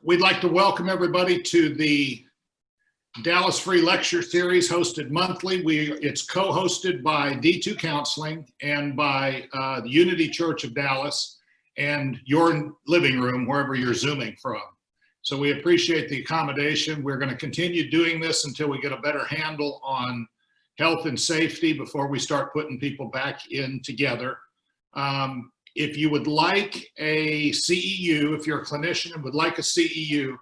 We'd like to welcome everybody to the Dallas Free Lecture Series hosted monthly. It's co-hosted by D2 Counseling and by the Unity Church of Dallas and your living room, wherever you're Zooming from. So we appreciate the accommodation. We're going to continue doing this until we get a better handle on health and safety before we start putting people back in together. If you would like a CEU, if you're a clinician and would like a CEU,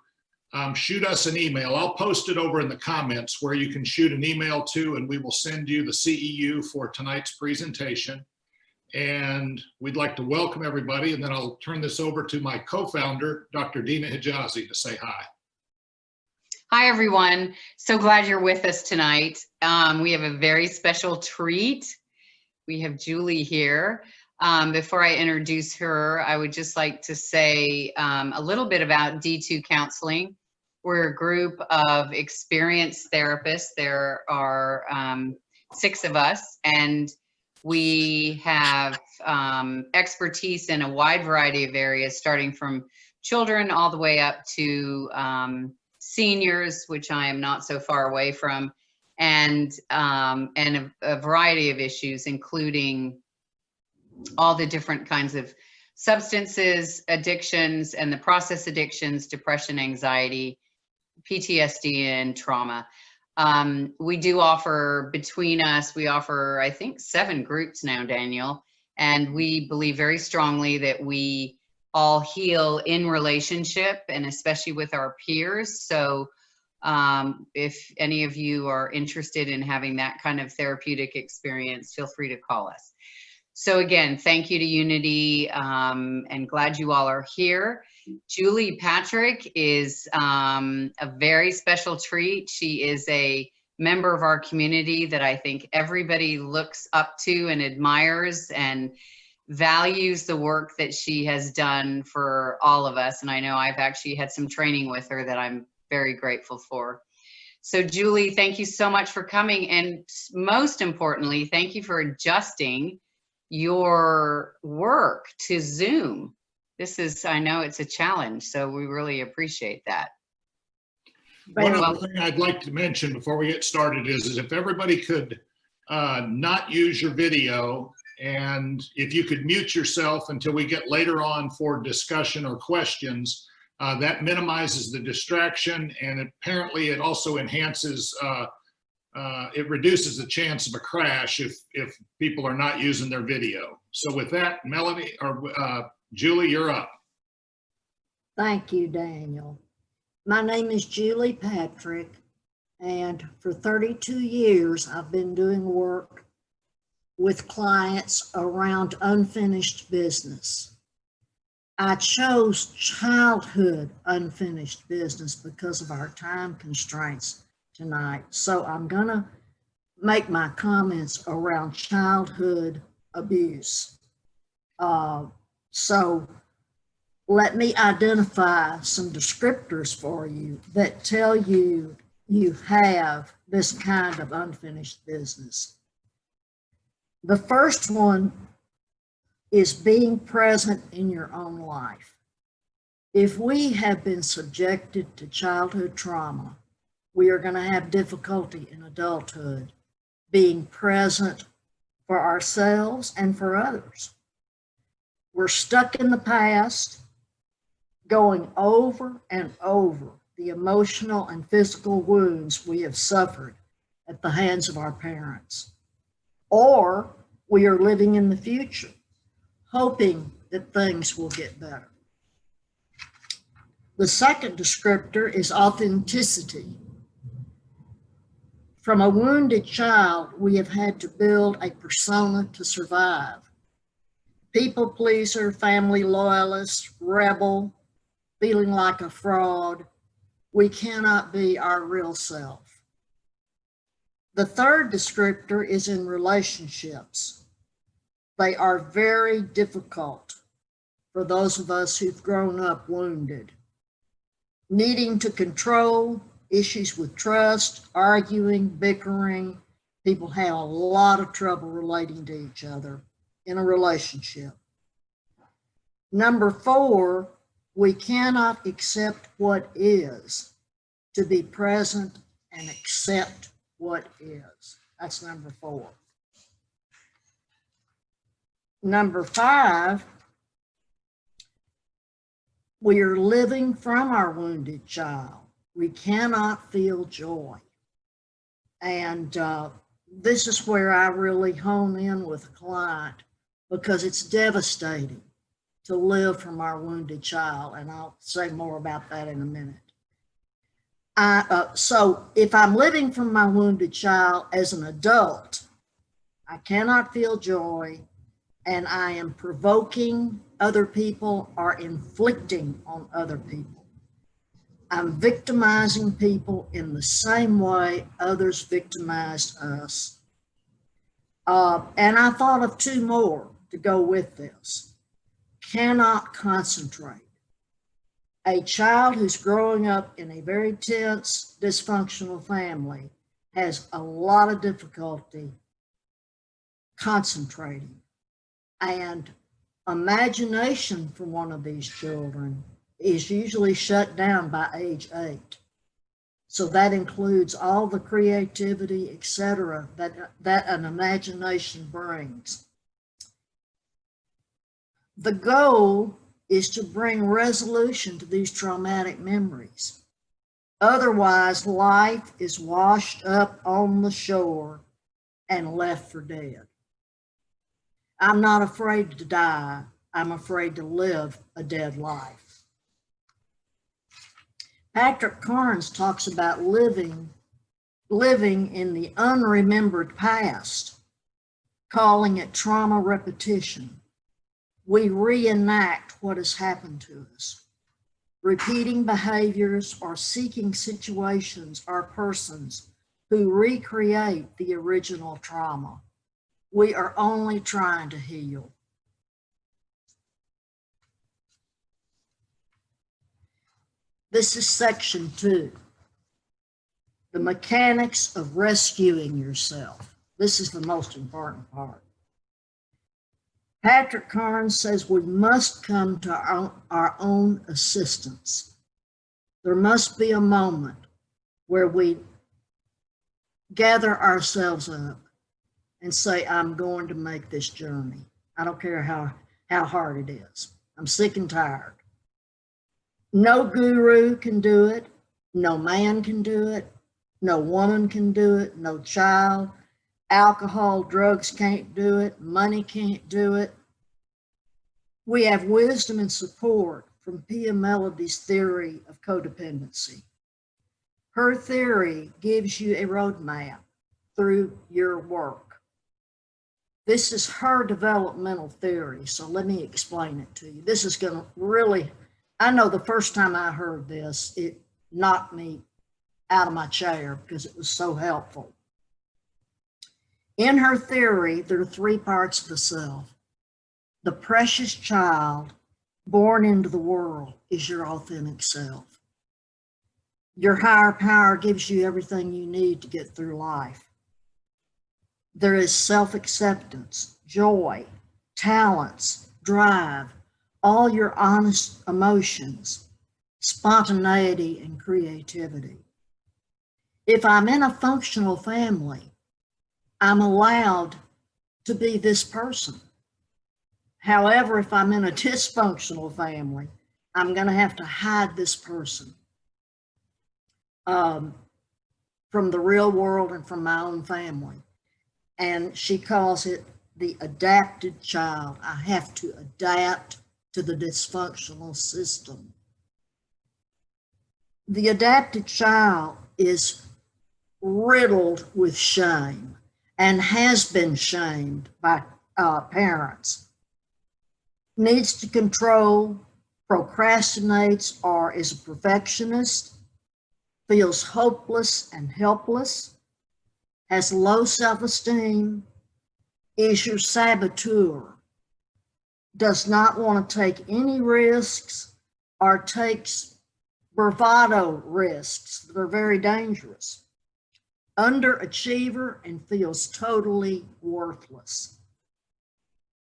shoot us an email. I'll post it over in the comments where you can shoot an email to, and we will send you the CEU for tonight's presentation. And we'd like to welcome everybody, and then I'll turn this over to my co-founder, Dr. Dina Hijazi, to say hi. Hi, everyone. So glad you're with us tonight. We have a very special treat. We have Julie here. Before I introduce her, I would just like to say a little bit about D2 Counseling. We're a group of experienced therapists. There are 6 of us, and we have expertise in a wide variety of areas, starting from children all the way up to seniors, which I am not so far away from, and a variety of issues, including all the different kinds of substances, addictions, and the process addictions, depression, anxiety, PTSD, and trauma. We do offer, between us, we offer, I think, 7 groups now, Daniel, and we believe very strongly that we all heal in relationship, and especially with our peers. So if any of you are interested in having that kind of therapeutic experience, feel free to call us. So again, thank you to Unity, and glad you all are here. Julie Patrick is a very special treat. She is a member of our community that I think everybody looks up to and admires and values the work that she has done for all of us. And I know I've actually had some training with her that I'm very grateful for. So Julie, thank you so much for coming. And most importantly, thank you for adjusting your work to Zoom. This is, I know it's a challenge, so we really appreciate that. One other thing I'd like to mention before we get started is if everybody could not use your video, and if you could mute yourself until we get later on for discussion or questions, that minimizes the distraction, and apparently it also enhances it reduces the chance of a crash if people are not using their video. So with that, Melanie, or Julie, you're up. Thank you, Daniel. My name is Julie Patrick, and for 32 years, I've been doing work with clients around unfinished business. I chose childhood unfinished business because of our time constraints tonight. So I'm gonna make my comments around childhood abuse. So let me identify some descriptors for you that tell you you have this kind of unfinished business. The first one is being present in your own life. If we have been subjected to childhood trauma, we are going to have difficulty in adulthood being present for ourselves and for others. We're stuck in the past, going over and over the emotional and physical wounds we have suffered at the hands of our parents. Or we are living in the future, hoping that things will get better. The second descriptor is authenticity. From a wounded child, we have had to build a persona to survive. People pleaser, family loyalist, rebel, feeling like a fraud. We cannot be our real self. The third descriptor is in relationships. They are very difficult for those of us who've grown up wounded. Needing to control, issues with trust, arguing, bickering. People have a lot of trouble relating to each other in a relationship. Number 4 We cannot accept what is to be present and accept what is. That's number 4. Number 5, we are living from our wounded child. We cannot feel joy. And this is where I really hone in with a client, because it's devastating to live from our wounded child. And I'll say more about that in a minute. So if I'm living from my wounded child as an adult, I cannot feel joy, and I am provoking other people or inflicting on other people. I'm victimizing people in the same way others victimized us. And I thought of 2 more to go with this. Cannot concentrate. A child who's growing up in a very tense, dysfunctional family has a lot of difficulty concentrating. And imagination for one of these children is usually shut down by age 8. So that includes all the creativity, etc., that an imagination brings. The goal is to bring resolution to these traumatic memories. Otherwise, life is washed up on the shore and left for dead. I'm not afraid to die. I'm afraid to live a dead life. Patrick Carnes talks about living in the unremembered past, calling it trauma repetition. We reenact what has happened to us, repeating behaviors or seeking situations or persons who recreate the original trauma. We are only trying to heal. This is section 2, the mechanics of rescuing yourself. This is the most important part. Patrick Carnes says we must come to our own assistance. There must be a moment where we gather ourselves up and say, I'm going to make this journey. I don't care how hard it is. I'm sick and tired. No guru can do it. No man can do it. No woman can do it. No child. Alcohol, drugs can't do it. Money can't do it. We have wisdom and support from Pia Melody's theory of codependency. Her theory gives you a roadmap through your work. This is her developmental theory, so let me explain it to you. This is going to really, I know the first time I heard this, it knocked me out of my chair because it was so helpful. In her theory, there are 3 parts of the self. The precious child born into the world is your authentic self. Your higher power gives you everything you need to get through life. There is self-acceptance, joy, talents, drive, all your honest emotions, spontaneity, and creativity. If I'm in a functional family, I'm allowed to be this person. However, if I'm in a dysfunctional family, I'm going to have to hide this person from the real world and from my own family. And she calls it the adapted child. I have to adapt to the dysfunctional system. The adapted child is riddled with shame and has been shamed by parents. Needs to control, procrastinates, or is a perfectionist, feels hopeless and helpless, has low self-esteem, is your saboteur, does not want to take any risks or takes bravado risks that are very dangerous, underachiever, and feels totally worthless.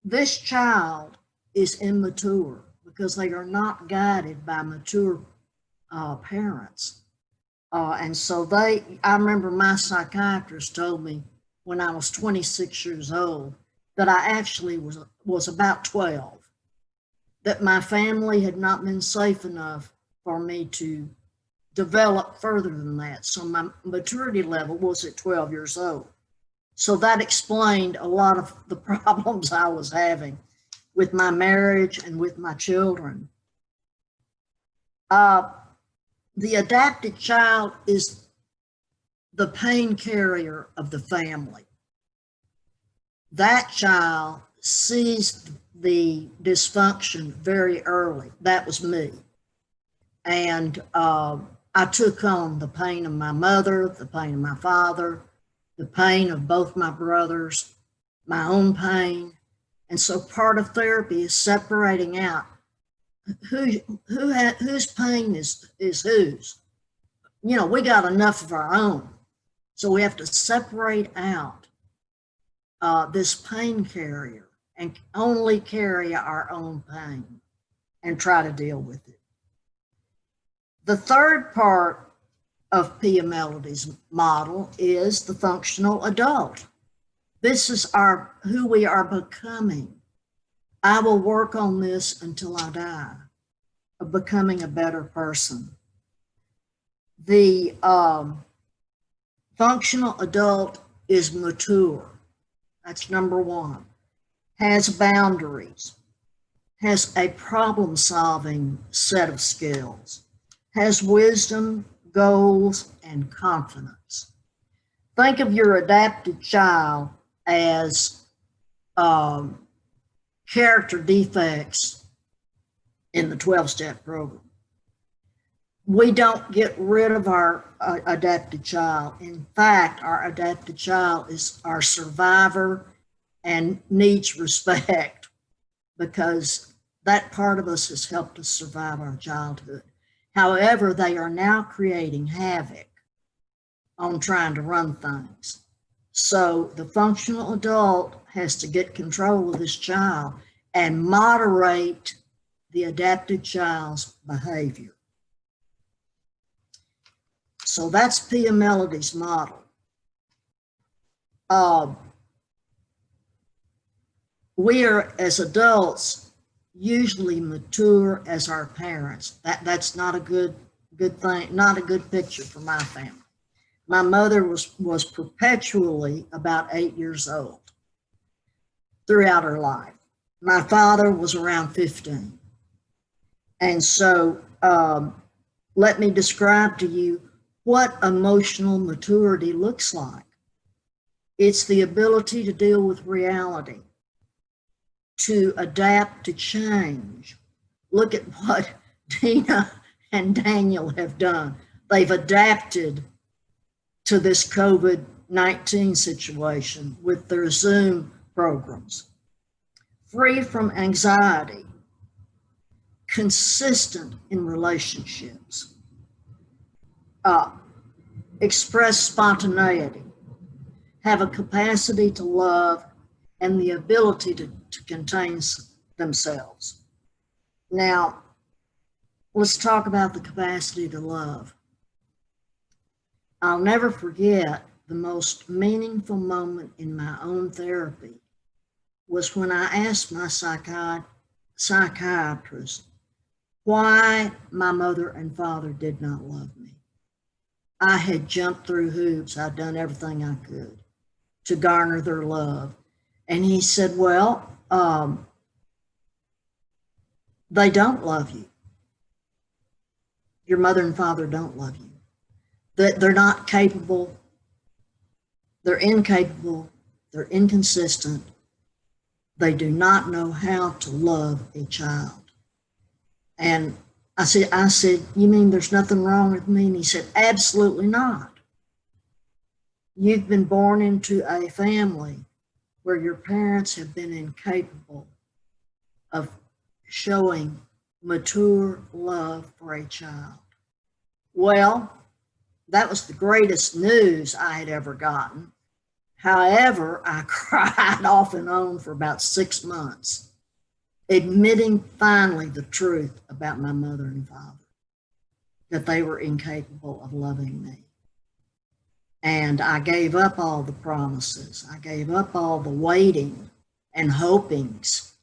This child is immature because they are not guided by mature parents. And so I remember my psychiatrist told me when I was 26 years old that I actually was about 12, that my family had not been safe enough for me to develop further than that. So my maturity level was at 12 years old. So that explained a lot of the problems I was having with my marriage and with my children. The adapted child is the pain carrier of the family. That child sees the dysfunction very early. That was me. And I took on the pain of my mother, the pain of my father, the pain of both my brothers, my own pain. And so part of therapy is separating out whose pain is whose. You know, we got enough of our own. So we have to separate out this pain carrier and only carry our own pain and try to deal with it. The third part of Pia Melody's model is the functional adult. This is who we are becoming. I will work on this until I die, of becoming a better person. The functional adult is mature. That's number one. Has boundaries, has a problem-solving set of skills, has wisdom, goals, and confidence. Think of your adapted child as character defects in the 12-step program. We don't get rid of our adapted child. In fact, our adapted child is our survivor and needs respect because that part of us has helped us survive our childhood. However, they are now creating havoc on trying to run things. So the functional adult has to get control of this child and moderate the adapted child's behavior. So that's Pia Melody's model. We are, as adults, usually mature as our parents. That's not a good thing, not a good picture for my family. My mother was perpetually about 8 years old throughout her life. My father was around 15. And so let me describe to you what emotional maturity looks like. It's the ability to deal with reality, to adapt to change. Look at what Dina and Daniel have done. They've adapted to this COVID-19 situation with their Zoom programs. Free from anxiety, consistent in relationships, express spontaneity, have a capacity to love, and the ability to contain themselves. Now, let's talk about the capacity to love. I'll never forget the most meaningful moment in my own therapy was when I asked my psychiatrist why my mother and father did not love me. I had jumped through hoops. I'd done everything I could to garner their love. And he said, well, they don't love you. Your mother and father don't love you. That they're not capable, they're incapable, they're inconsistent. They do not know how to love a child. And I said, you mean there's nothing wrong with me? And he said, absolutely not. You've been born into a family where your parents have been incapable of showing mature love for a child. Well, that was the greatest news I had ever gotten. However, I cried off and on for about 6 months admitting finally the truth about my mother and father, that they were incapable of loving me. And I gave up all the promises. I gave up all the waiting and hopings,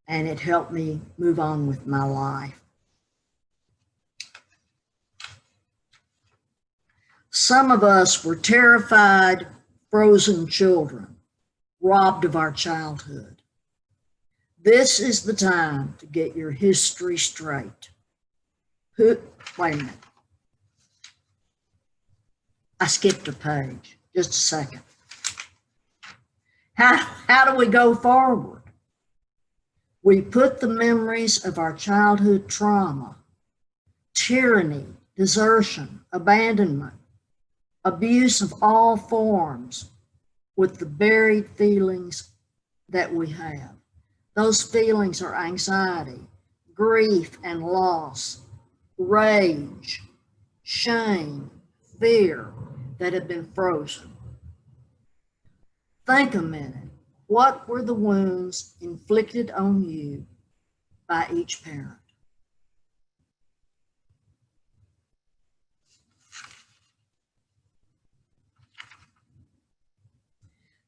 and it helped me move on with my life. Some of us were terrified, frozen children, robbed of our childhood. This is the time to get your history straight. Wait a minute. I skipped a page. Just a second. How do we go forward? We put the memories of our childhood trauma, tyranny, desertion, abandonment, abuse of all forms, with the buried feelings that we have. Those feelings are anxiety, grief and loss, rage, shame, fear that have been frozen. Think a minute. What were the wounds inflicted on you by each parent?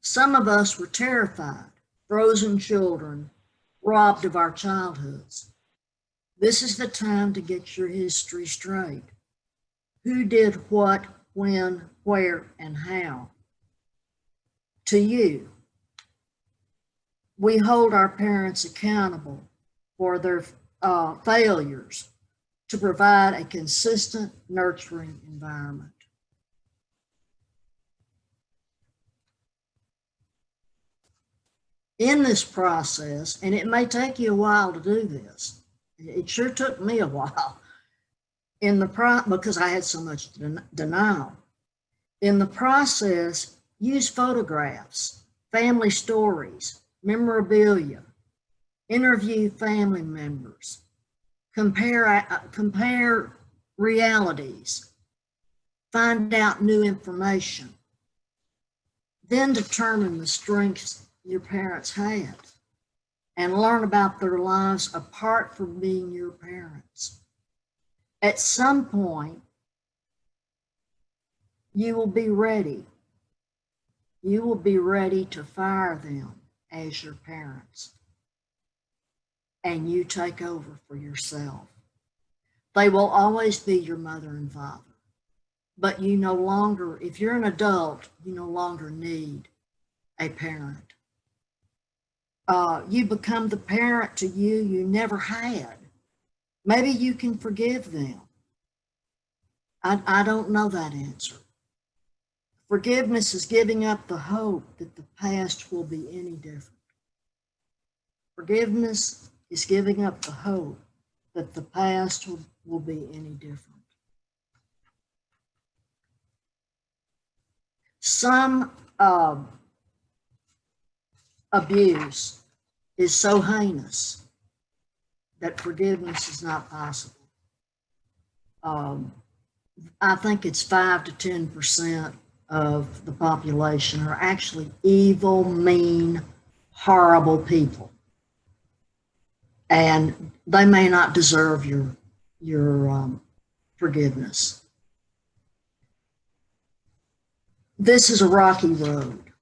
Some of us were terrified, frozen children, robbed of our childhoods. This is the time to get your history straight. Who did what, when, where, and how? To you. We hold our parents accountable for their failures to provide a consistent, nurturing environment. In this process, and it may take you a while to do this, it sure took me a while, because I had so much denial. In the process, use photographs, family stories, memorabilia, interview family members, compare realities, find out new information, then determine the strengths your parents had and learn about their lives apart from being your parents. At some point, you will be ready. You will be ready to fire them as your parents, and you take over for yourself. They will always be your mother and father, but you no longer, if you're an adult, you no longer need a parent. You become the parent to you never had. Maybe you can forgive them. I don't know that answer. Forgiveness is giving up the hope that the past will be any different. Forgiveness is giving up the hope that the past will be any different. Some abuse is so heinous that forgiveness is not possible. I think it's 5 to 10% of the population are actually evil, mean, horrible people. And they may not deserve your forgiveness. This is a rocky road,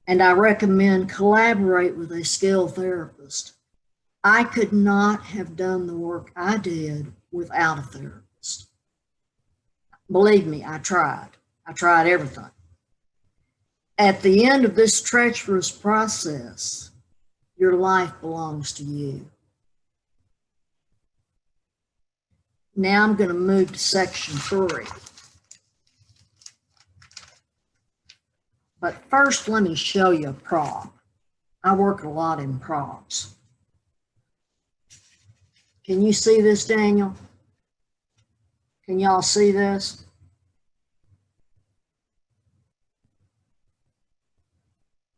and I recommend collaborate with a skilled therapist. I could not have done the work I did without a therapist. Believe me, I tried. I tried everything. At the end of this treacherous process, your life belongs to you. Now I'm going to move to section 3. But first, let me show you a prop. I work a lot in props. Can you see this, Daniel? Can y'all see this?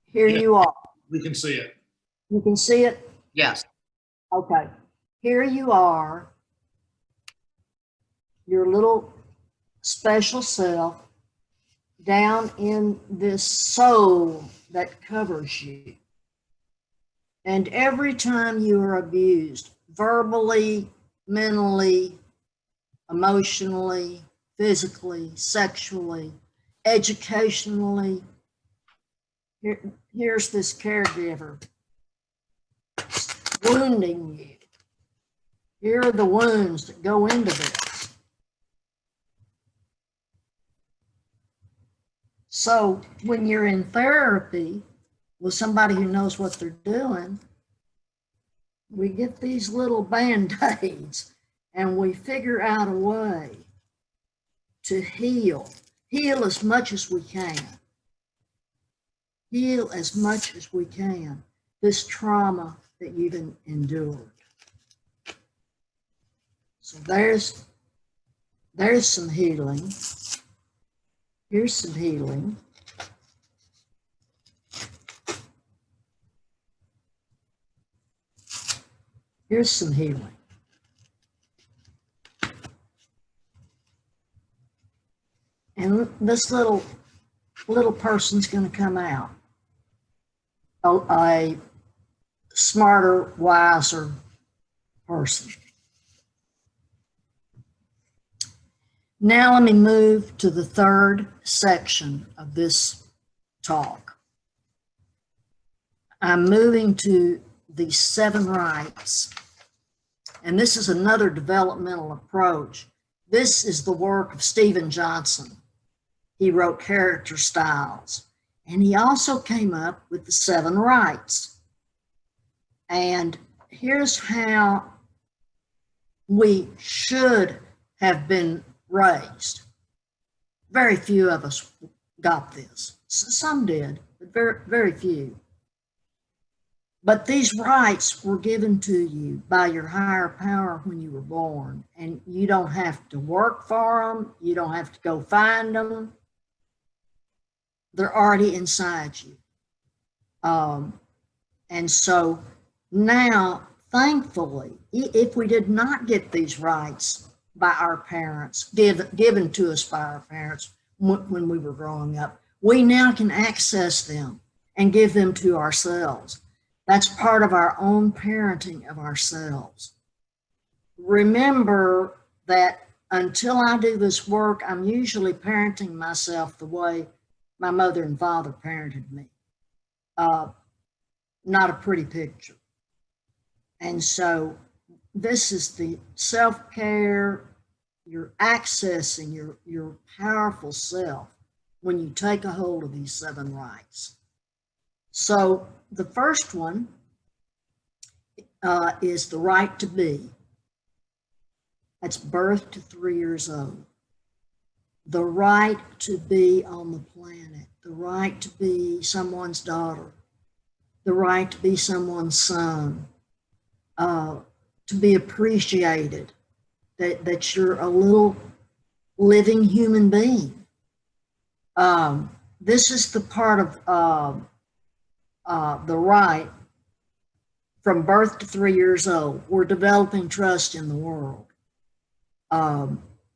Here Yeah. you are. We can see it. You can see it? Yes. Okay. Here you are, your little special self down in this soul that covers you. And every time you are abused, verbally, mentally, emotionally, physically, sexually, educationally, here's this caregiver wounding you. Here are the wounds that go into this. So when you're in therapy with somebody who knows what they're doing, we get these little band-aids and we figure out a way to heal as much as we can. Heal as much as we can this trauma that you've endured. So there's some healing. Here's some healing. Here's some healing. And this little person's going to come out a smarter, wiser person. Now let me move to the third section of this talk. I'm moving to the 7 rights, and this is another developmental approach. This is the work of Stephen Johnson. He wrote Character Styles, and he also came up with the 7 rights. And here's how we should have been raised. Very few of us got this. Some did, but very, very few. But these rights were given to you by your higher power when you were born, and you don't have to work for them. You don't have to go find them. They're already inside you. And so now, thankfully, if we did not get these rights by our parents, given to us by our parents when we were growing up, we now can access them and give them to ourselves. That's part of our own parenting of ourselves. Remember that until I do this work, I'm usually parenting myself the way my mother and father parented me. Not a pretty picture. And so this is the self-care. You're accessing your powerful self when you take a hold of these 7 rights. So the first one is the right to be. That's birth to 3 years old. The right to be on the planet. The right to be someone's daughter. The right to be someone's son. To be appreciated. That you're a little living human being. This is the part of the right from birth to 3 years old. We're developing trust in the world.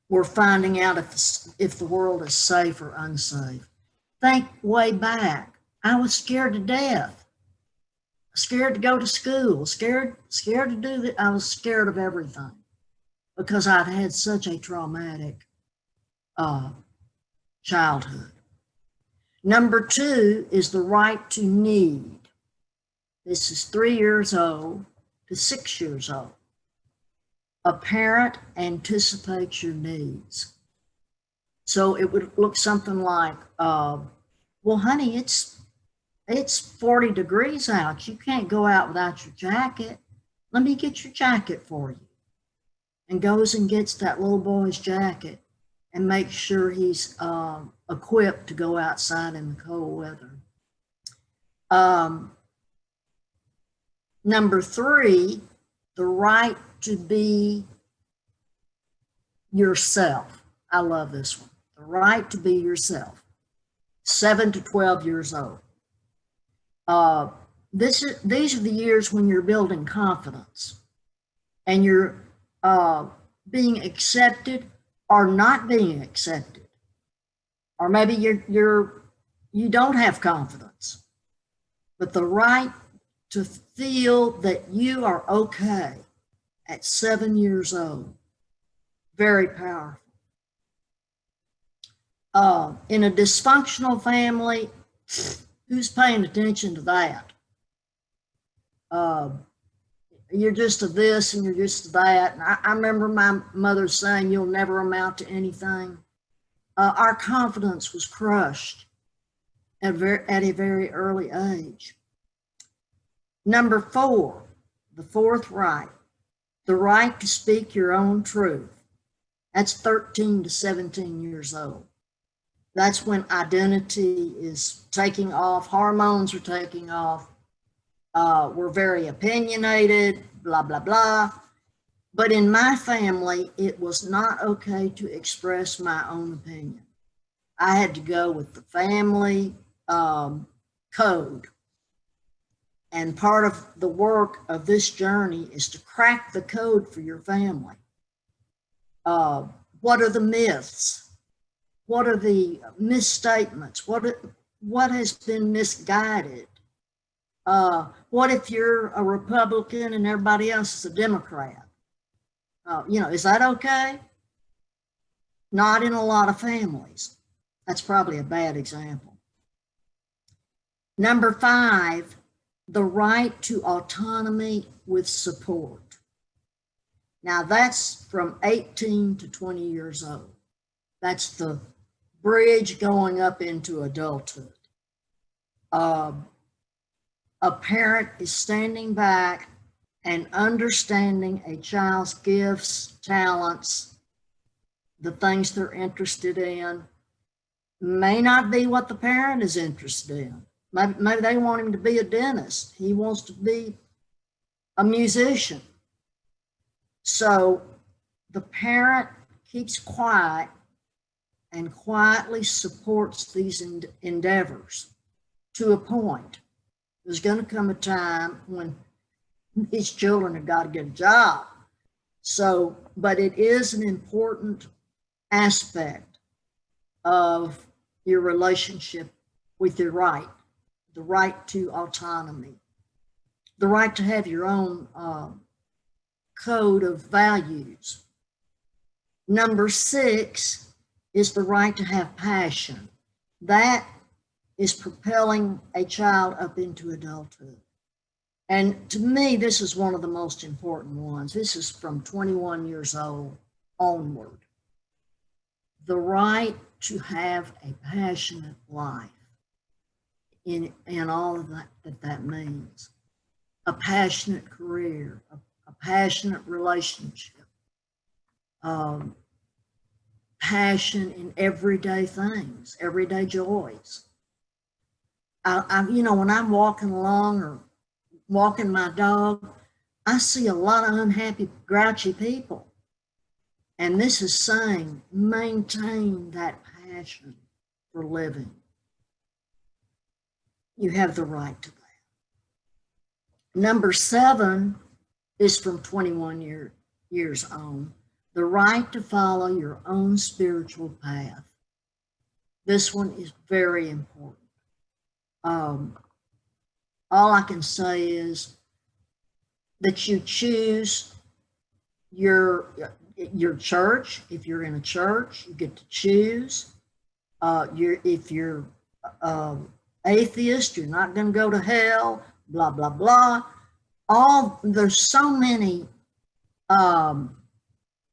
We're finding out if the world is safe or unsafe. Think way back. I was scared to death. Scared to go to school. Scared to do that. I was scared of everything because I'd had such a traumatic childhood. Number 2 is the right to need. This is 3 years old to 6 years old. A parent anticipates your needs. So it would look something like, well, honey, it's 40 degrees out. You can't go out without your jacket. Let me get your jacket for you. And goes and gets that little boy's jacket and makes sure he's equipped to go outside in the cold weather. Number 3, the right to be yourself. I love this one. The right to be yourself. 7 to 12 years old. These are the years when you're building confidence and you're being accepted or not being accepted. Or maybe you don't have confidence. But the right to feel that you are okay at 7 years old, very powerful. In a dysfunctional family, who's paying attention to that? You're just a this and you're just a that. And I remember my mother saying, you'll never amount to anything. Our confidence was crushed at a very early age. Number 4, the fourth right, the right to speak your own truth. That's 13 to 17 years old. That's when identity is taking off, hormones are taking off. We're very opinionated, blah, blah, blah. But in my family, it was not okay to express my own opinion. I had to go with the family code. And part of the work of this journey is to crack the code for your family. What are the myths? What are the misstatements? What has been misguided? What if you're a Republican and everybody else is a Democrat? Is that okay? Not in a lot of families. That's probably a bad example. Number 5, the right to autonomy with support. Now that's from 18 to 20 years old. That's the bridge going up into adulthood. A parent is standing back and understanding a child's gifts, talents, the things they're interested in. May not be what the parent is interested in. Maybe they want him to be a dentist. He wants to be a musician. So the parent keeps quiet and quietly supports these endeavors to a point. There's going to come a time when these children have got to get a job. So, but it is an important aspect of your relationship with your right, the right to autonomy, the right to have your own code of values. Number 6 is the right to have passion. That is propelling a child up into adulthood. And to me, this is one of the most important ones. This is from 21 years old onward. The right to have a passionate life in all of that means. A passionate career, a passionate relationship, passion in everyday things, everyday joys. When I'm walking along or walking my dog, I see a lot of unhappy, grouchy people. And this is saying, maintain that passion for living. You have the right to that. Number 7 is from 21 years on, the right to follow your own spiritual path. This one is very important. All I can say is that you choose your church. If you're in a church, you get to choose. If you're atheist, you're not going to go to hell, blah, blah, blah. There's so many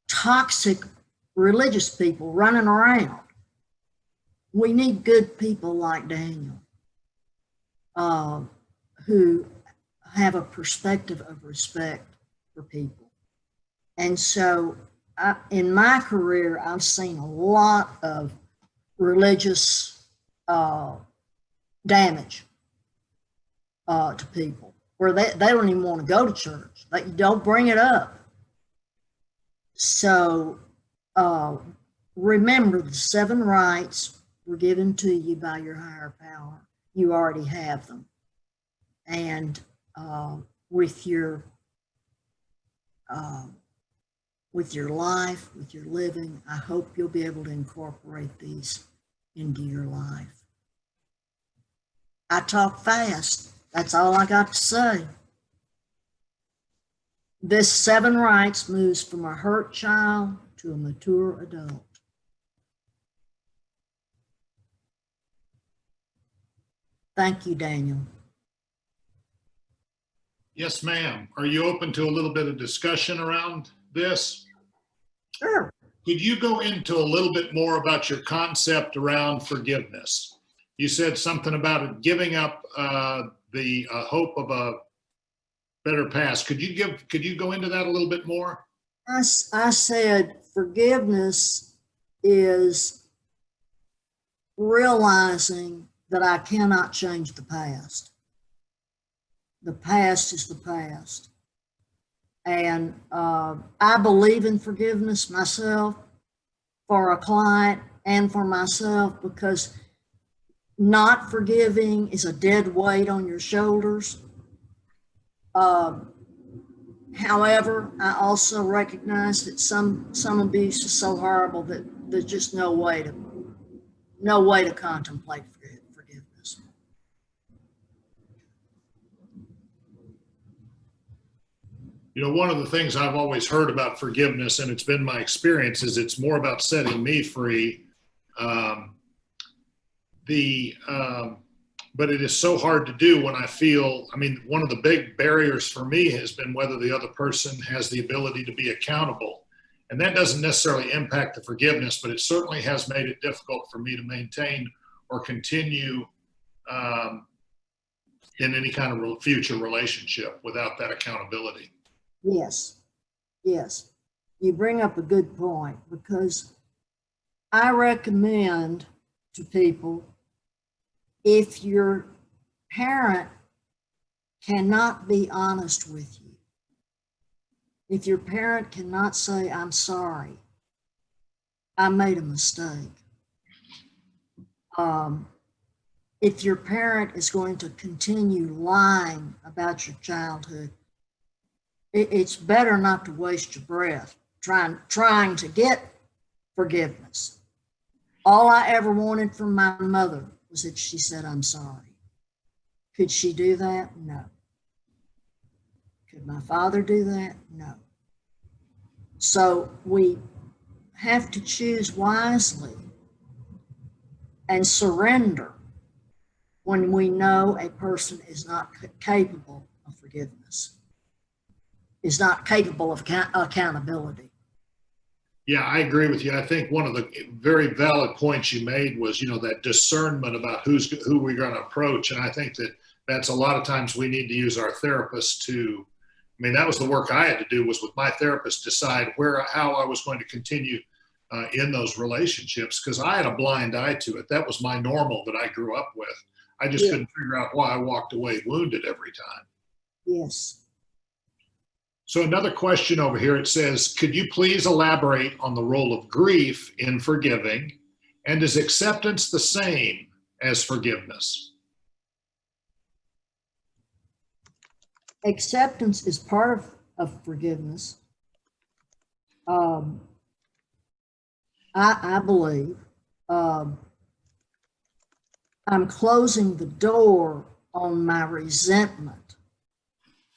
toxic religious people running around. We need good people like Daniel, who have a perspective of respect for people. And so in my career, I've seen a lot of religious damage to people where they don't even want to go to church. Like, don't bring it up. So remember, the 7 rights were given to you by your higher power. You already have them. And with your life, with your living, I hope you'll be able to incorporate these into your life. I talk fast. That's all I got to say. This 7 rights moves from a hurt child to a mature adult. Thank you, Daniel. Yes, ma'am. Are you open to a little bit of discussion around this? Sure. Could you go into a little bit more about your concept around forgiveness? You said something about it, giving up the hope of a better past. Could you go into that a little bit more? I said forgiveness is realizing that I cannot change the past. The past is the past. And I believe in forgiveness myself for a client and for myself, because not forgiving is a dead weight on your shoulders. However, I also recognize that some abuse is so horrible that there's just no way to contemplate forgiveness. You know, one of the things I've always heard about forgiveness, and it's been my experience, is it's more about setting me free. But it is so hard to do when I feel, I mean, one of the big barriers for me has been whether the other person has the ability to be accountable. And that doesn't necessarily impact the forgiveness, but it certainly has made it difficult for me to maintain or continue in any kind of future relationship without that accountability. Yes, yes. You bring up a good point, because I recommend to people, if your parent cannot be honest with you, if your parent cannot say, I'm sorry, I made a mistake. If your parent is going to continue lying about your childhood, it's better not to waste your breath trying to get forgiveness. All I ever wanted from my mother was that she said, I'm sorry. Could she do that? No. Could my father do that? No. So we have to choose wisely and surrender when we know a person is not capable of forgiveness, is not capable of accountability. Yeah, I agree with you. I think one of the very valid points you made was, you know, that discernment about who we're going to approach. And I think that's a lot of times we need to use our therapist to, I mean, that was the work I had to do, was with my therapist, decide how I was going to continue in those relationships, because I had a blind eye to it. That was my normal that I grew up with. I just couldn't figure out why I walked away wounded every time. Yes. So another question over here, it says, could you please elaborate on the role of grief in forgiving, and is acceptance the same as forgiveness? Acceptance is part of forgiveness. I believe I'm closing the door on my resentment.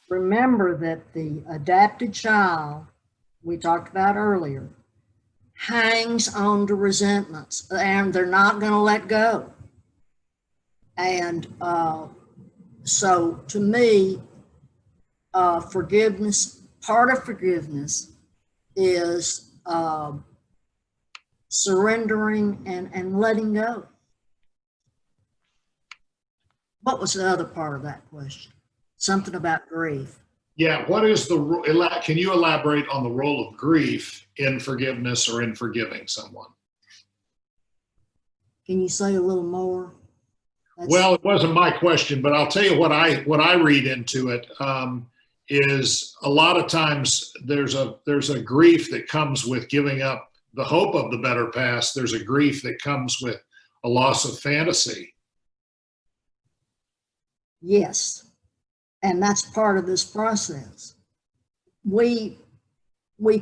Remember that the adapted child we talked about earlier hangs on to resentments, and they're not going to let go. And so to me, forgiveness, part of forgiveness is surrendering and letting go. What was the other part of that question? Something about grief. Yeah, can you elaborate on the role of grief in forgiveness or in forgiving someone? Can you say a little more? Well, it wasn't my question, but I'll tell you what I read into it is a lot of times there's a grief that comes with giving up the hope of the better past. There's a grief that comes with a loss of fantasy. Yes. And that's part of this process. We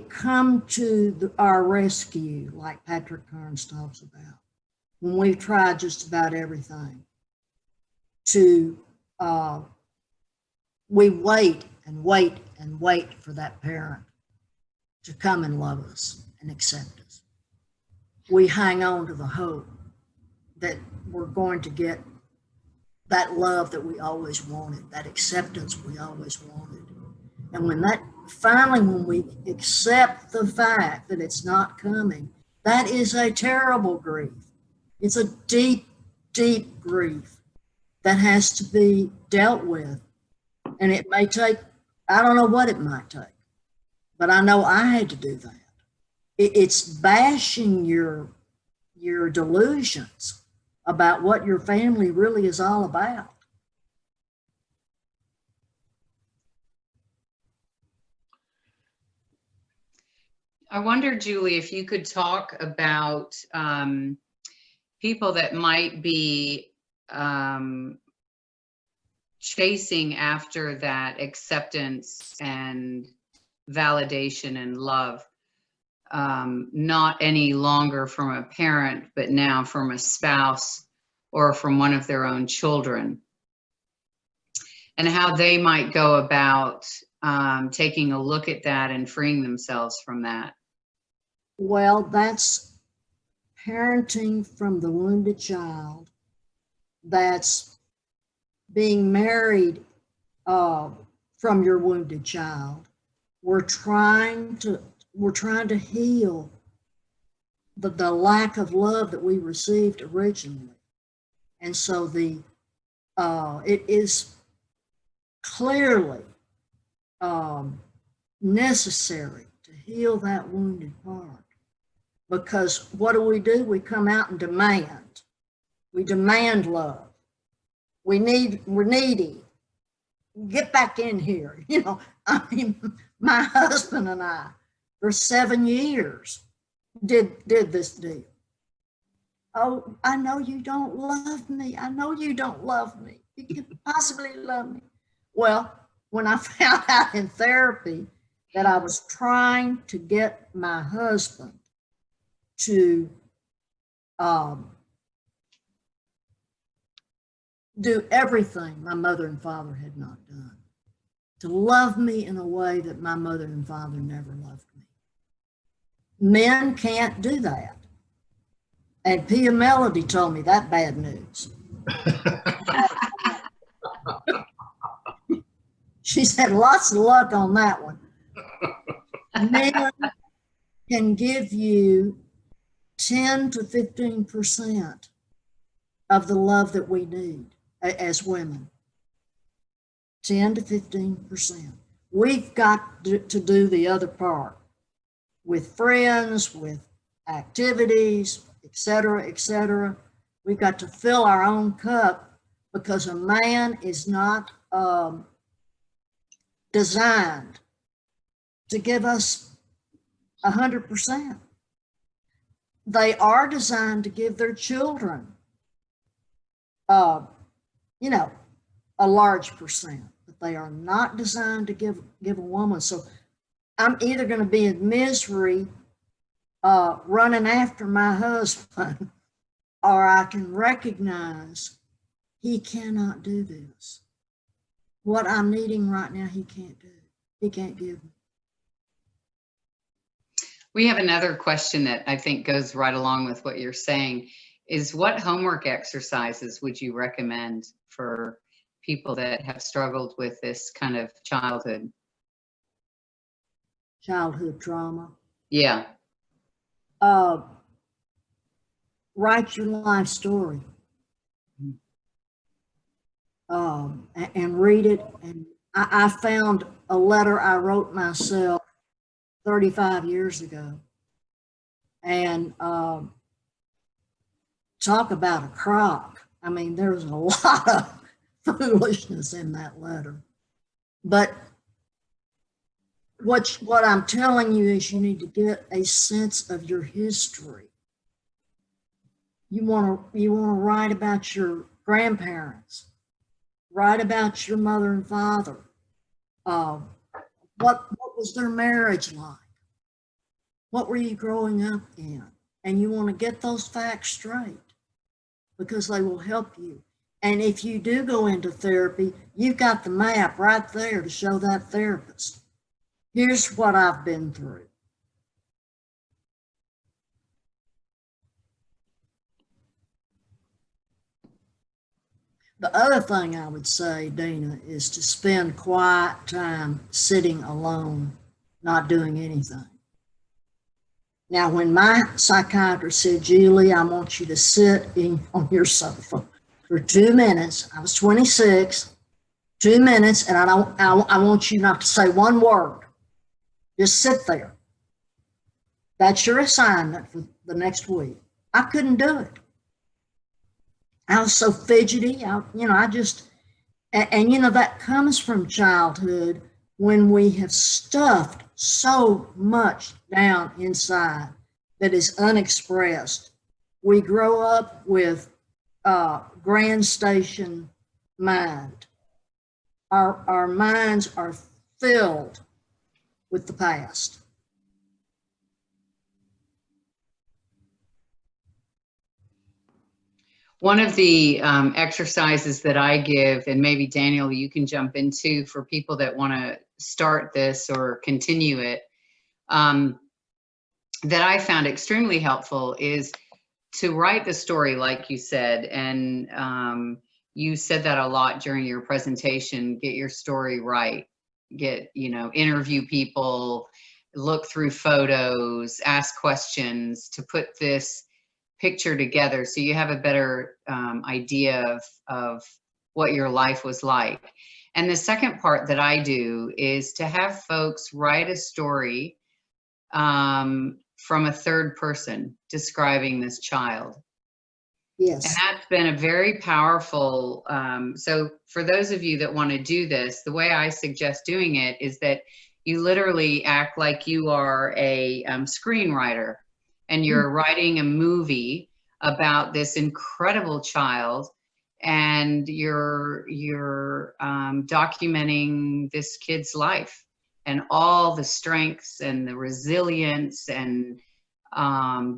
come to our rescue, like Patrick Carnes talks about, when we've tried just about everything to we wait and wait and wait for that parent to come and love us and accept us. We hang on to the hope that we're going to get that love that we always wanted, that acceptance we always wanted. And when we accept the fact that it's not coming, that is a terrible grief. It's a deep, deep grief that has to be dealt with. And it may take, I don't know what it might take, but I know I had to do that. It's bashing your delusions about what your family really is all about. I wonder, Julie, if you could talk about people that might be chasing after that acceptance and validation and love, not any longer from a parent, but now from a spouse or from one of their own children, and how they might go about taking a look at that and freeing themselves from that. Well, that's parenting from the wounded child. That's being married from your wounded child. We're trying to heal the lack of love that we received originally. And so it is clearly necessary to heal that wounded part. Because what do? We come out and demand. We demand love. We're needy. Get back in here. You know, I mean, my husband and I, for 7 years, did this deal. Oh, I know you don't love me. I know you don't love me. You can't possibly love me. Well, when I found out in therapy that I was trying to get my husband to do everything my mother and father had not done, to love me in a way that my mother and father never loved me. Men can't do that. And Pia Melody told me that bad news. She said, lots of luck on that one. Men can give you 10 to 15% of the love that we need as women. 10 to 15%. We've got to do the other part with friends, with activities, et cetera, We've got to fill our own cup, because a man is not designed to give us 100%. They are designed to give their children, you know, a large percent, but they are not designed to give a woman. So I'm either going to be in misery running after my husband, or I can recognize he cannot do this. What I'm needing right now, he can't do. He can't give me. We have another question that I think goes right along with what you're saying, is what homework exercises would you recommend for people that have struggled with this kind of childhood Trauma? Yeah. Write your life story. And read it. And I found a letter I wrote myself 35 years ago. And talk about a crock. I mean, there's a lot of foolishness in that letter. But what I'm telling you is you need to get a sense of your history. You want to write about your grandparents. Write about your mother and father. What was their marriage like? What were you growing up in? And you want to get those facts straight, because they will help you. And if you do go into therapy, you've got the map right there to show that therapist. Here's what I've been through. The other thing I would say, Dina, is to spend quiet time sitting alone, not doing anything. Now, when my psychiatrist said, Julie, I want you to sit on your sofa for 2 minutes, I was 26, 2 minutes, and I want you not to say one word. Just sit there. That's your assignment for the next week. I couldn't do it. I was so fidgety. That comes from childhood when we have stuffed so much down inside that is unexpressed. We grow up with grand station mind. Our minds are filled with the past. One of the exercises that I give, and maybe Daniel, you can jump into for people that want to start this or continue it, that I found extremely helpful is to write the story, like you said, and you said that a lot during your presentation. Get your story right. Interview people, look through photos, ask questions to put this picture together so you have a better idea of what your life was like. And the second part that I do is to have folks write a story from a third person describing this child. Yes. And that's been a very powerful, so for those of you that want to do this, the way I suggest doing it is that you literally act like you are a screenwriter and you're writing a movie about this incredible child, and you're documenting this kid's life and all the strengths and the resilience and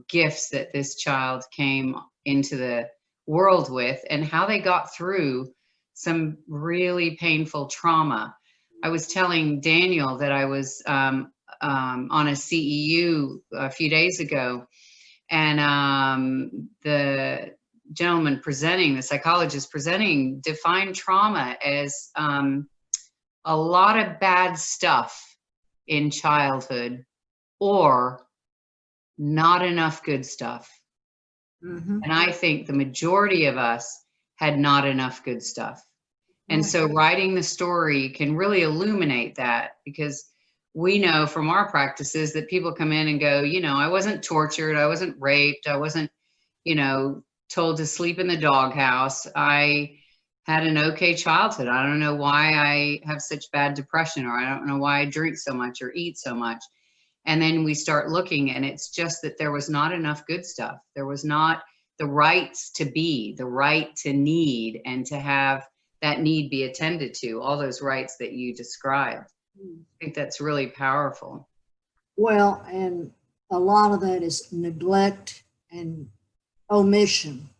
gifts that this child came into the world with, and how they got through some really painful trauma. I was telling Daniel that I was on a CEU a few days ago, and the gentleman presenting, the psychologist presenting, defined trauma as a lot of bad stuff in childhood or not enough good stuff. Mm-hmm. And I think the majority of us had not enough good stuff. And so writing the story can really illuminate that, because we know from our practices that people come in and go, I wasn't tortured, I wasn't raped, I wasn't, told to sleep in the doghouse. I had an okay childhood. I don't know why I have such bad depression, or I don't know why I drink so much or eat so much. And then we start looking, and it's just that there was not enough good stuff. There was not the rights to be, the right to need, and to have that need be attended to, all those rights that you described. I think that's really powerful. Well, and a lot of that is neglect and omission.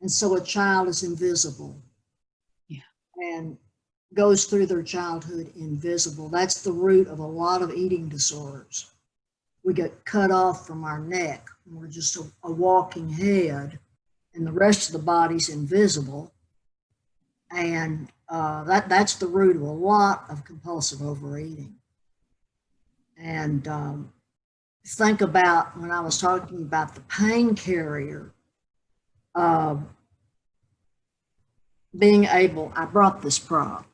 And so a child is invisible. Yeah. And goes through their childhood invisible. That's the root of a lot of eating disorders. We get cut off from our neck. We're just a walking head, and the rest of the body's invisible. And that's the root of a lot of compulsive overeating. And think about when I was talking about the pain carrier, being able, I brought this prop.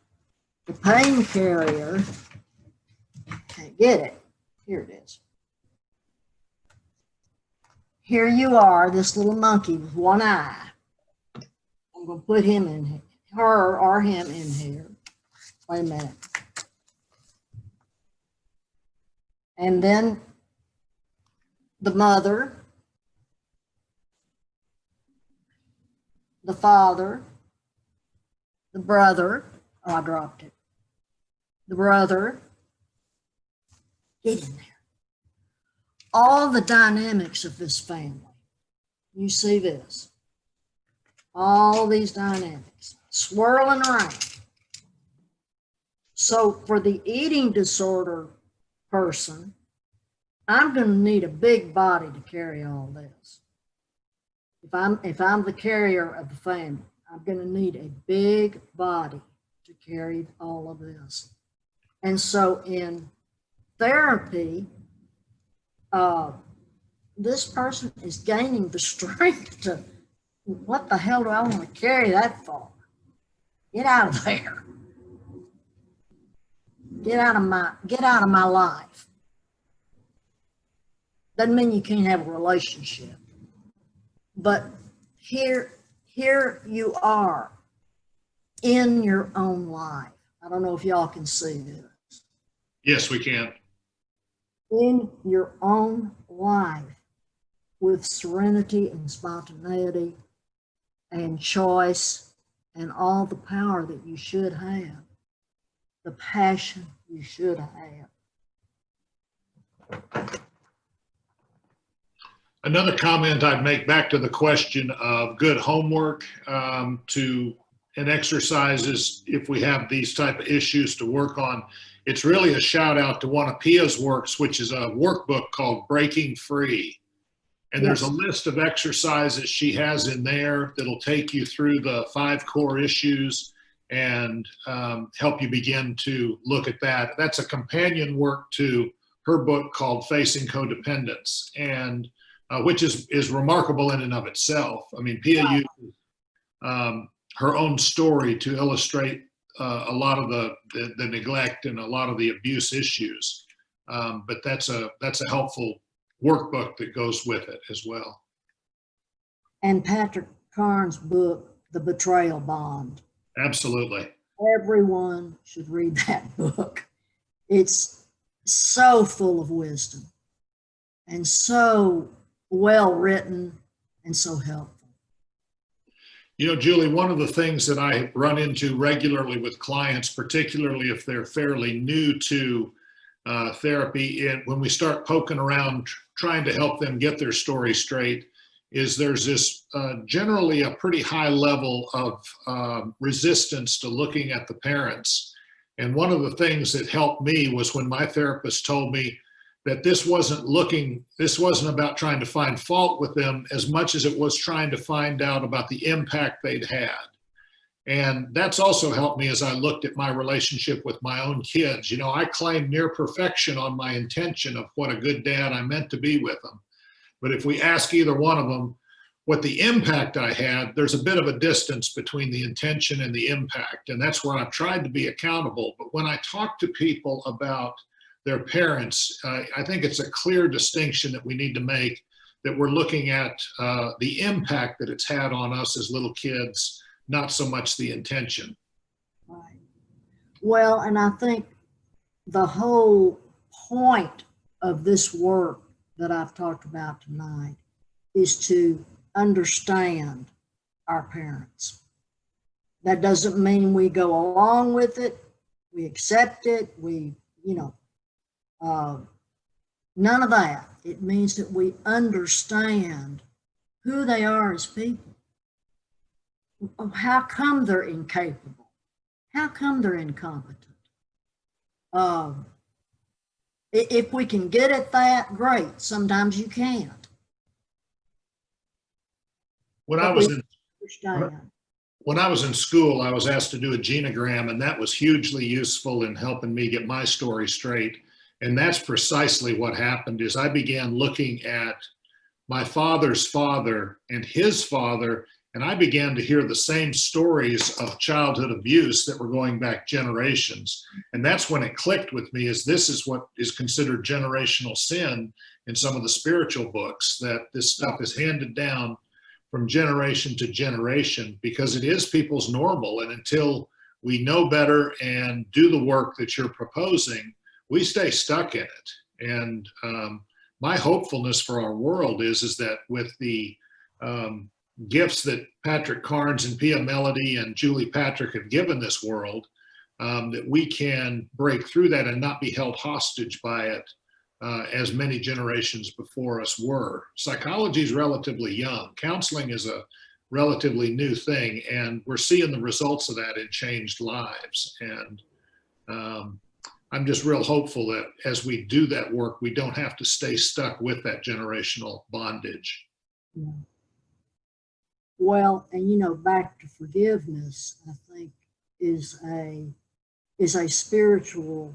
The pain carrier, can't get it. Here it is. Here you are, this little monkey with one eye. I'm going to put him in here, her or him in here. Wait a minute. And then the mother, the father, the brother. Oh, I dropped it. The brother. Get in there. All the dynamics of this family. You see this. all these dynamics swirling around. So for the eating disorder person, I'm going to need a big body to carry all this. If I'm the carrier of the family, I'm going to need a big body to carry all of this. And so in therapy, this person is gaining the strength to, what the hell do I want to carry that for? Get out of there. Get out of my life. Doesn't mean you can't have a relationship. But here you are in your own life. I don't know if y'all can see this. Yes, we can. In your own life with serenity and spontaneity and choice and all the power that you should have, the passion you should have. Another comment I'd make back to the question of good homework and exercises if we have these type of issues to work on. It's really a shout out to one of Pia's works, which is a workbook called Breaking Free. And there's a list of exercises she has in there that'll take you through the 5 core issues and help you begin to look at that. That's a companion work to her book called Facing Codependence, and which is remarkable in and of itself. I mean, Pia uses her own story to illustrate a lot of the neglect and a lot of the abuse issues. But that's a helpful workbook that goes with it as well. And Patrick Carnes' book, The Betrayal Bond. Absolutely. Everyone should read that book. It's so full of wisdom and so well written and so helpful. You know, Julie, one of the things that I run into regularly with clients, particularly if they're fairly new to therapy, when we start poking around trying to help them get their story straight, is there's this generally a pretty high level of resistance to looking at the parents. And one of the things that helped me was when my therapist told me that this wasn't about trying to find fault with them as much as it was trying to find out about the impact they'd had. And that's also helped me as I looked at my relationship with my own kids. You know, I claim near perfection on my intention of what a good dad I meant to be with them. But if we ask either one of them what the impact I had, there's a bit of a distance between the intention and the impact. And that's where I've tried to be accountable. But when I talk to people about their parents, I think it's a clear distinction that we need to make, that we're looking at the impact that it's had on us as little kids, not so much the intention. Right. Well, and I think the whole point of this work that I've talked about tonight is to understand our parents. That doesn't mean we go along with it, we accept it, none of that. It means that we understand who they are as people. How come they're incapable? How come they're incompetent? If we can get at that, great. Sometimes you can't. When I was in school, I was asked to do a genogram, and that was hugely useful in helping me get my story straight. And that's precisely what happened. Is I began looking at my father's father and his father, and I began to hear the same stories of childhood abuse that were going back generations. And that's when it clicked with me, is this is what is considered generational sin in some of the spiritual books, that this stuff is handed down from generation to generation because it is people's normal. And until we know better and do the work that you're proposing, we stay stuck in it. And my hopefulness for our world is that with the gifts that Patrick Carnes and Pia Melody and Julie Patrick have given this world, that we can break through that and not be held hostage by it as many generations before us were. Psychology is relatively young. Counseling is a relatively new thing, and we're seeing the results of that in changed lives. And I'm just real hopeful that as we do that work, we don't have to stay stuck with that generational bondage. Yeah. Well, and you know, back to forgiveness, I think is a spiritual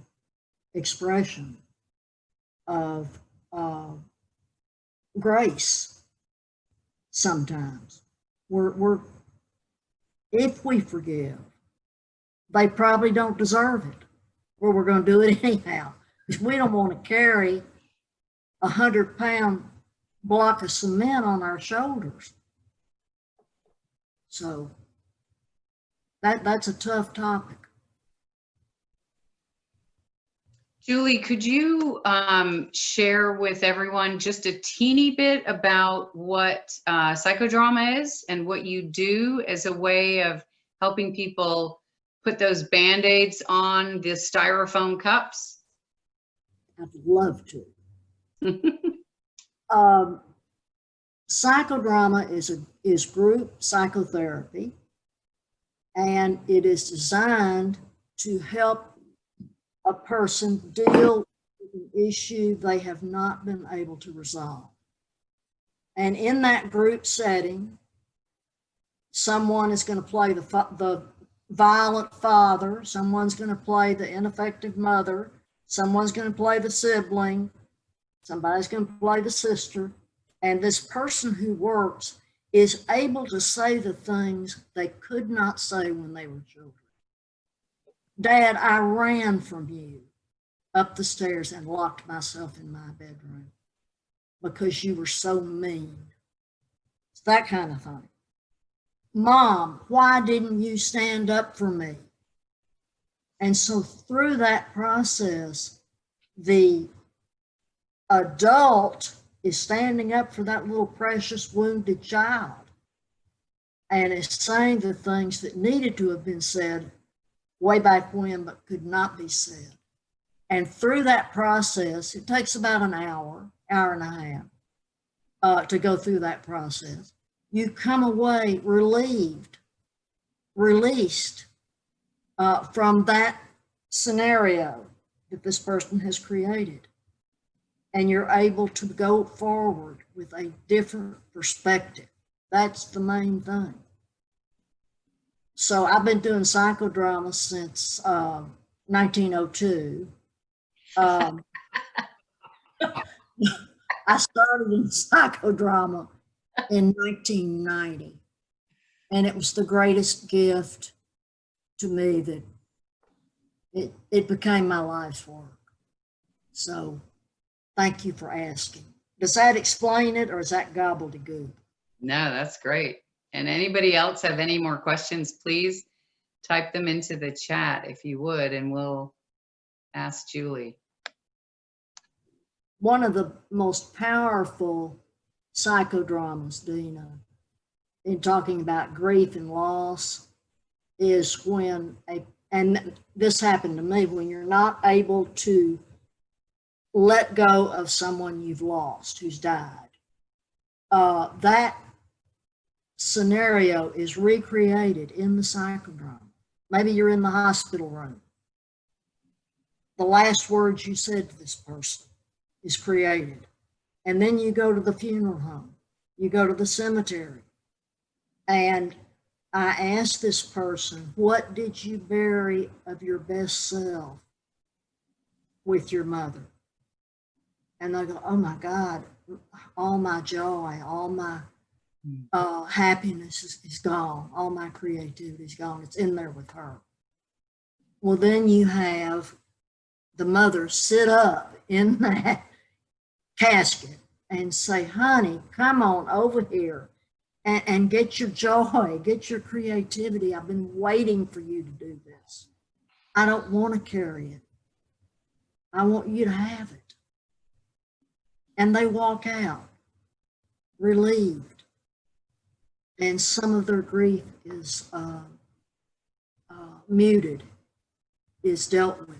expression of grace. Sometimes we're if we forgive, they probably don't deserve it, or we're going to do it anyhow. Because we don't want to carry 100-pound block of cement on our shoulders. So that's a tough topic. Julie, could you share with everyone just a teeny bit about what psychodrama is and what you do as a way of helping people put those Band-Aids on the styrofoam cups? I'd love to. Psychodrama is group psychotherapy, and it is designed to help a person deal with an issue they have not been able to resolve. And in that group setting, someone is going to play the violent father, someone's going to play the ineffective mother, someone's going to play the sibling, somebody's going to play the sister, and this person who works is able to say the things they could not say when they were children. Dad, I ran from you up the stairs and locked myself in my bedroom because you were so mean. It's that kind of thing. Mom, why didn't you stand up for me? And so through that process, the adult is standing up for that little precious wounded child and is saying the things that needed to have been said way back when, but could not be said. And through that process, it takes about an hour and a half to go through that process. You come away relieved, released from that scenario that this person has created. And you're able to go forward with a different perspective. That's the main thing. So I've been doing psychodrama since 1902. I started in psychodrama in 1990, and it was the greatest gift to me that it became my life's work. So thank you for asking. Does that explain it, or is that gobbledygook? No, that's great. And anybody else have any more questions, please type them into the chat if you would, and we'll ask Julie. One of the most powerful psychodramas, Dina, in talking about grief and loss, is when and this happened to me, when you're not able to let go of someone you've lost who's died. That scenario is recreated in the psychodrama. Maybe you're in the hospital room. The last words you said to this person is created. And then you go to the funeral home, you go to the cemetery, and I asked this person, what did you bury of your best self with your mother? And they go, oh my God, all my joy, all my happiness is gone. All my creativity is gone. It's in there with her. Well, then you have the mother sit up in that casket and say, honey, come on over here and get your joy, get your creativity. I've been waiting for you to do this. I don't want to carry it. I want you to have it. And they walk out relieved. And some of their grief is muted, is dealt with.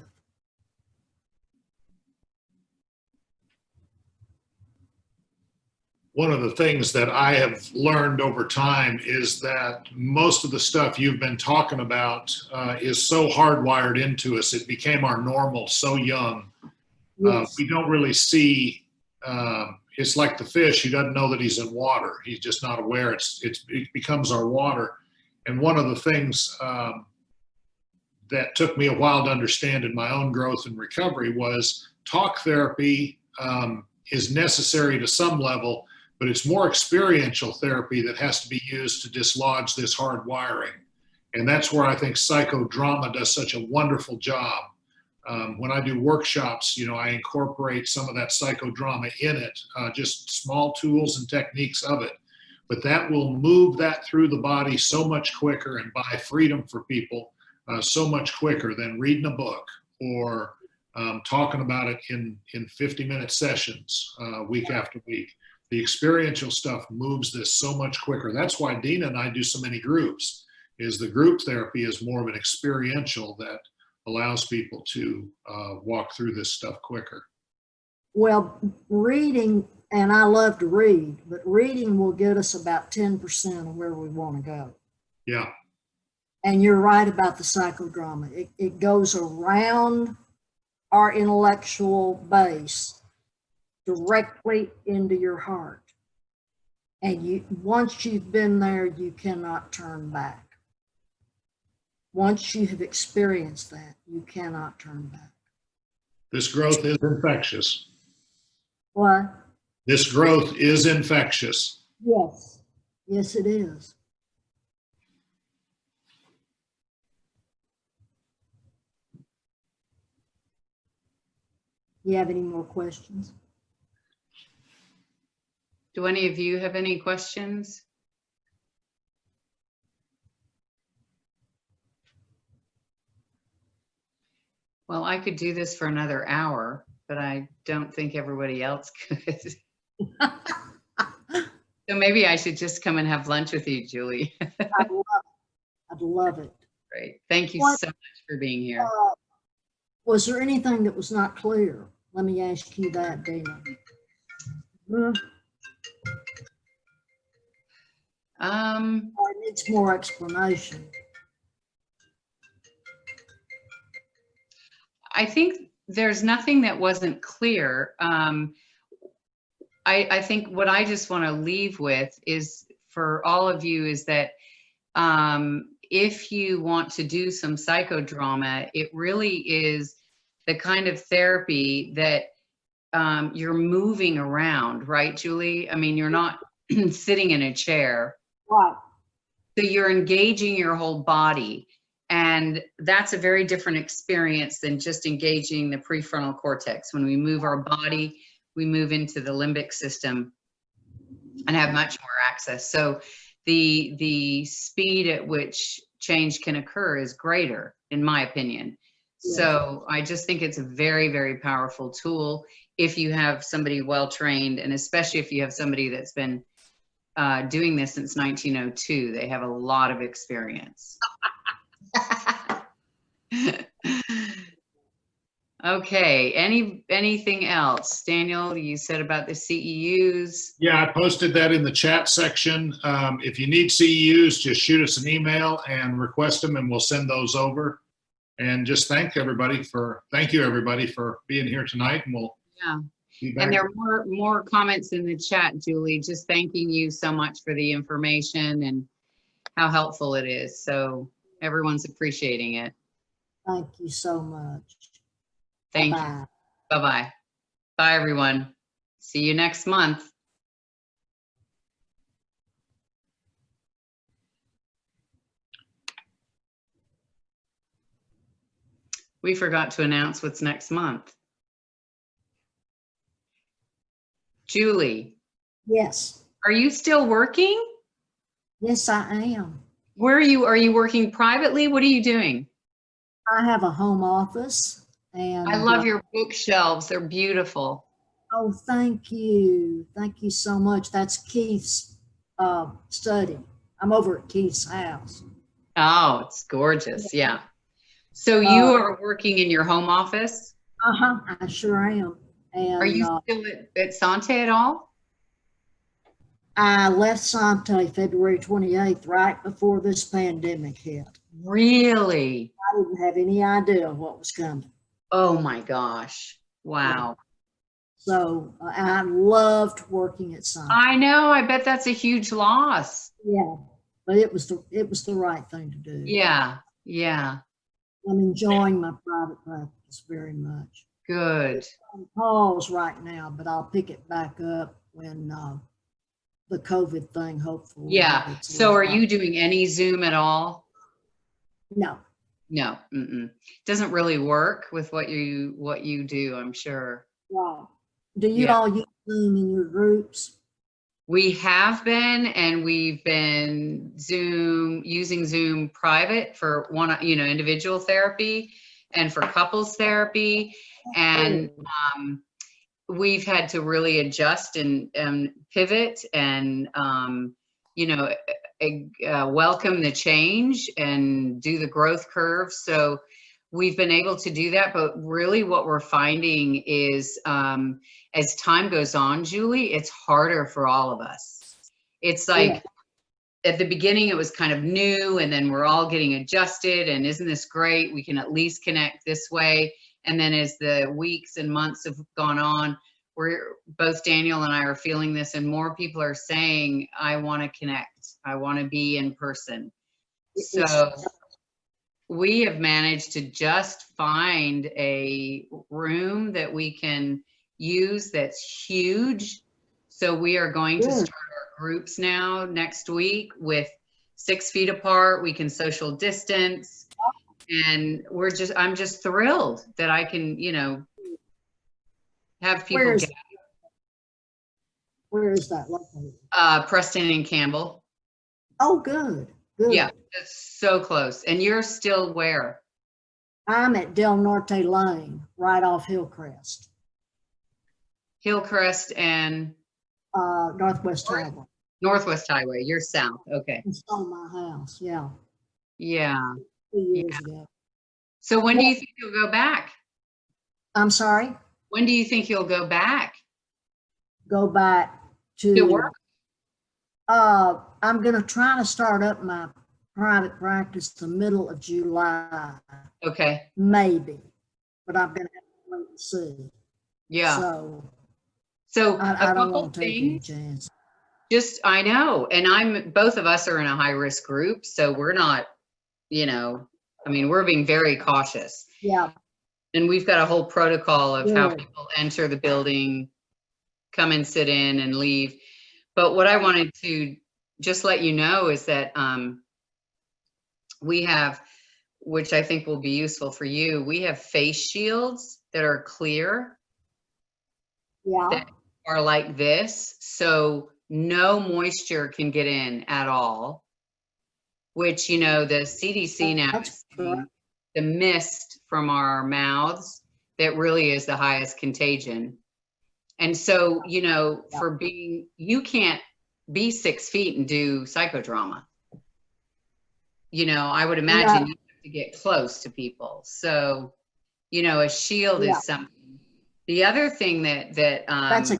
one of the things that I have learned over time is that most of the stuff you've been talking about is so hardwired into us. It became our normal so young. Yes. We don't really see, it's like the fish. He doesn't know that he's in water. He's just not aware. It becomes our water. And one of the things that took me a while to understand in my own growth and recovery was talk therapy is necessary to some level, but it's more experiential therapy that has to be used to dislodge this hard wiring. And that's where I think psychodrama does such a wonderful job. When I do workshops, I incorporate some of that psychodrama in it, just small tools and techniques of it. But that will move that through the body so much quicker and buy freedom for people so much quicker than reading a book or talking about it in 50-minute sessions week after week. The experiential stuff moves this so much quicker. That's why Dina and I do so many groups, is the group therapy is more of an experiential that allows people to walk through this stuff quicker. Well, reading, and I love to read, but reading will get us about 10% of where we want to go. Yeah. And you're right about the psychodrama. It goes around our intellectual base directly into your heart. And once you've been there, you cannot turn back. Once you have experienced that, you cannot turn back. This growth is infectious. What? This growth is infectious. Yes. Yes, it is. You have any more questions? Do any of you have any questions? Well, I could do this for another hour, but I don't think everybody else could. So maybe I should just come and have lunch with you, Julie. I'd love it. I'd love it. Great. Thank you so much for being here. Was there anything that was not clear? Let me ask you that, Dana. Or it needs more explanation. I think there's nothing that wasn't clear. I think what I just want to leave with is for all of you is that if you want to do some psychodrama, it really is the kind of therapy that you're moving around, right, Julie? I mean, you're not sitting in a chair. Right. So you're engaging your whole body. And that's a very different experience than just engaging the prefrontal cortex. When we move our body, we move into the limbic system and have much more access. So the speed at which change can occur is greater, in my opinion. Yes. So I just think it's a very, very powerful tool if you have somebody well-trained, and especially if you have somebody that's been doing this since 1902. They have a lot of experience. Okay, anything else? Daniel, you said about the CEUs. Yeah, I posted that in the chat section. If you need CEUs, just shoot us an email and request them, and we'll send those over. And just thank you everybody for being here tonight, and we'll be back. And there are more comments in the chat, Julie, just thanking you so much for the information and how helpful it is. So everyone's appreciating it. Thank you so much. Thank you. Bye-bye. Bye, everyone. See you next month. We forgot to announce what's next month. Julie. Yes. Are you still working? Yes, I am. Where are you? Are you working privately? What are you doing? I have a home office. And I love your bookshelves. They're beautiful. Oh, thank you. Thank you so much. That's Keith's study. I'm over at Keith's house. Oh, it's gorgeous. Yeah. So you are working in your home office? Uh-huh. I sure am. And are you still at Sante at all? I left Sante February 28th, right before this pandemic hit. Really? I didn't have any idea what was coming. Oh my gosh. Wow. So I loved working at Sante. I know. I bet that's a huge loss. Yeah, but it was the right thing to do. Yeah. Yeah. I'm enjoying my private practice very much. Good. It's on pause right now, but I'll pick it back up when the COVID thing hopefully. Yeah. So are you doing any Zoom at all? No. No. Mm-mm. Doesn't really work with what you do, I'm sure. Wow. Do you Yeah. all use Zoom in your groups? We have been, and we've been using Zoom private for individual therapy and for couples therapy. And we've had to really adjust and pivot and, welcome the change and do the growth curve. So we've been able to do that. But really what we're finding is as time goes on, Julie, it's harder for all of us. It's like at the beginning, it was kind of new, and then we're all getting adjusted. And isn't this great? We can at least connect this way. And then as the weeks and months have gone on, both Daniel and I are feeling this, and more people are saying, I want to connect. I want to be in person. So we have managed to just find a room that we can use that's huge. So we are going to start our groups now next week with 6 feet apart. We can social distance, and I'm just thrilled that I can, have people get. Where is that located? Preston and Campbell. Oh, good. Good. Yeah, it's so close. And you're still where? I'm at Del Norte Lane, right off Hillcrest. Hillcrest and? Northwest Highway. Northwest Highway. You're south. Okay. It's on my house. Yeah. Yeah. 2 years ago. So when do you think you'll go back? I'm sorry? When do you think you'll go back? Go back to work? I'm going to try to start up my private practice the middle of July. Okay. Maybe, but I'm going to have to wait and see. Yeah. So I don't couple want to take any things. chance. I know, and both of us are in a high risk group, so we're not, we're being very cautious. Yeah. And we've got a whole protocol of how people enter the building, come and sit in and leave. But what I wanted to just let you know is that we have, which I think will be useful for you, we have face shields that are clear. Yeah. That are like this. So no moisture can get in at all, which, the CDC now is saying the mist from our mouths that really is the highest contagion. And so, you can't be 6 feet and do psychodrama. I would imagine you have to get close to people. So, a shield is something. The other thing that's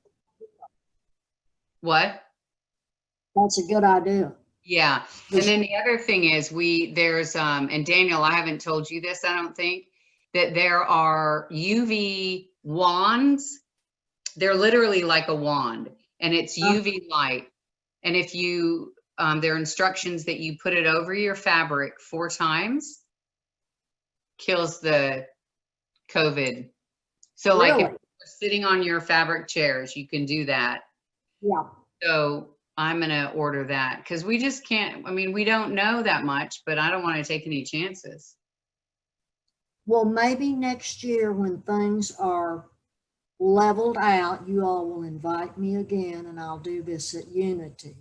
what? That's a good idea. Yeah. And then the other thing is there's, and Daniel, I haven't told you this, I don't think, that there are UV wands. They're literally like a wand, and it's UV light. And if you, there are instructions that you put it over your fabric 4 times, kills the COVID. So like if you're sitting on your fabric chairs, you can do that. Yeah. So I'm going to order that because we just can't, we don't know that much, but I don't want to take any chances. Well, maybe next year when things are leveled out, you all will invite me again and I'll do this at Unity.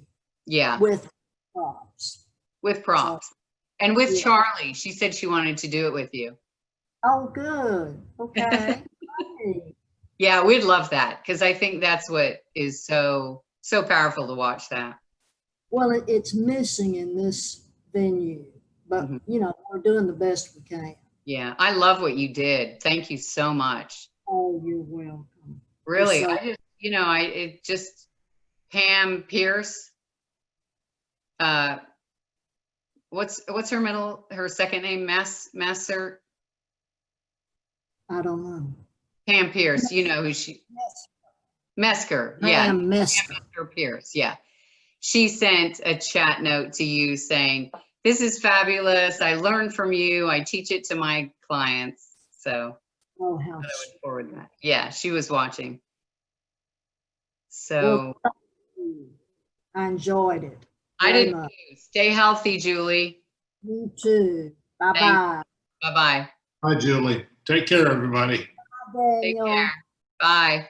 Yeah. With props. With props. And with Charlie. She said she wanted to do it with you. Oh, good. Okay. Yeah, we'd love that because I think that's what is so powerful to watch that. Well, it's missing in this venue, but we're doing the best we can. Yeah, I love what you did. Thank you so much. Oh, you're welcome. Really, So, I just, Pam Pierce. What's her second name? Masser? I don't know. Pam Pierce, you know who she, Mesker, yeah. Pam Mesker. Mesker Pierce, yeah. She sent a chat note to you saying, this is fabulous. I learned from you. I teach it to my clients. So Oh, how I would forward that. Yeah, she was watching. So well, thank you. I enjoyed it. I very did much. too. Stay healthy, Julie. You too. Bye-bye. Bye-bye. Hi, Julie. Take care, everybody. Bye, Take Daniel. care. Bye.